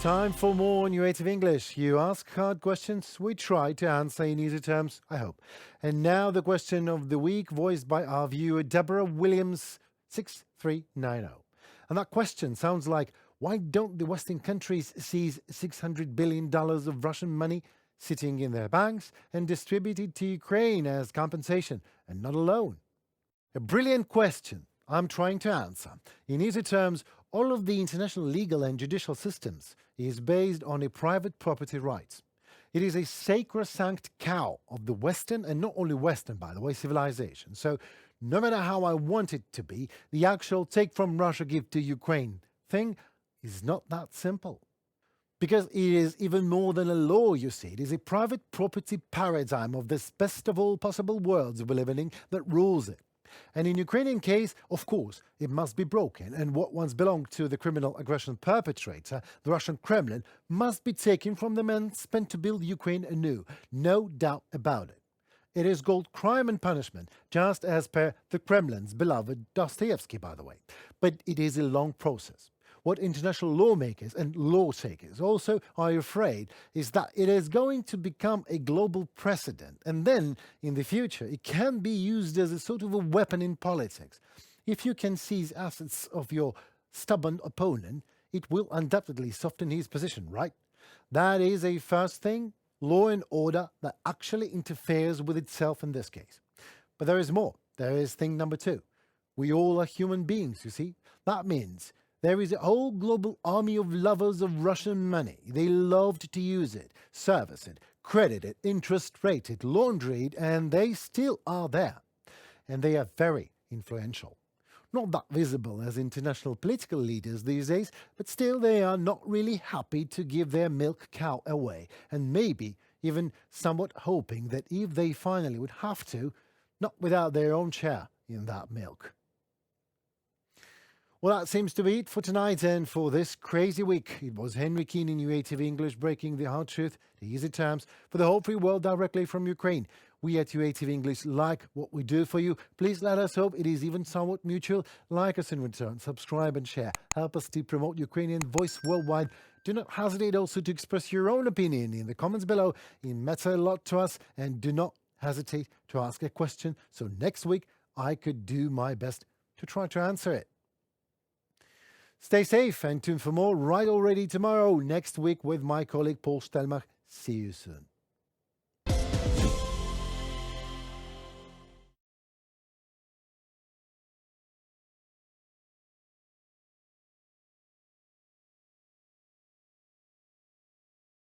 Time for more on UATV English. You ask hard questions, we try to answer in easy terms, I hope. And now the question of the week, voiced by our viewer Deborah Williams 6390. And that question sounds like, why don't the Western countries seize $600 billion of Russian money sitting in their banks and distribute it to Ukraine as compensation and not a loan? A brilliant question I'm trying to answer. In easy terms, all of the international legal and judicial systems is based on a private property rights. It is a sacrosanct cow of the Western, and not only Western, by the way, civilization. So no matter how I want it to be, the actual take from Russia, give to Ukraine thing is not that simple. Because it is even more than a law, you see. It is a private property paradigm of this best of all possible worlds we live in that rules it. And in Ukrainian case, of course, it must be broken, and what once belonged to the criminal aggression perpetrator, the Russian Kremlin, must be taken from the men spent to build Ukraine anew. No doubt about it. It is called crime and punishment, just as per the Kremlin's beloved Dostoevsky, by the way. But it is a long process. What international lawmakers and law takers also are afraid is that it is going to become a global precedent, and then, in the future, it can be used as a sort of a weapon in politics. If you can seize assets of your stubborn opponent, it will undoubtedly soften his position, right? That is a first thing, law and order that actually interferes with itself in this case. But there is more. There is thing number two. We all are human beings, you see. That means there is a whole global army of lovers of Russian money. They loved to use it, service it, credit it, interest rate it, launder it, and they still are there. And they are very influential. Not that visible as international political leaders these days, but still they are not really happy to give their milk cow away, and maybe even somewhat hoping that if they finally would have to, not without their own share in that milk. Well, that seems to be it for tonight and for this crazy week. It was Henry Keane in UATV English breaking the hard truth, the easy terms, for the whole free world directly from Ukraine. We at UATV English like what we do for you. Please let us hope it is even somewhat mutual. Like us in return, subscribe and share. Help us to promote Ukrainian voice worldwide. Do not hesitate also to express your own opinion in the comments below. It matters a lot to us, and do not hesitate to ask a question so next week I could do my best to try to answer it. Stay safe and tune for more right already tomorrow, next week with my colleague Paul Stelmach. See you soon.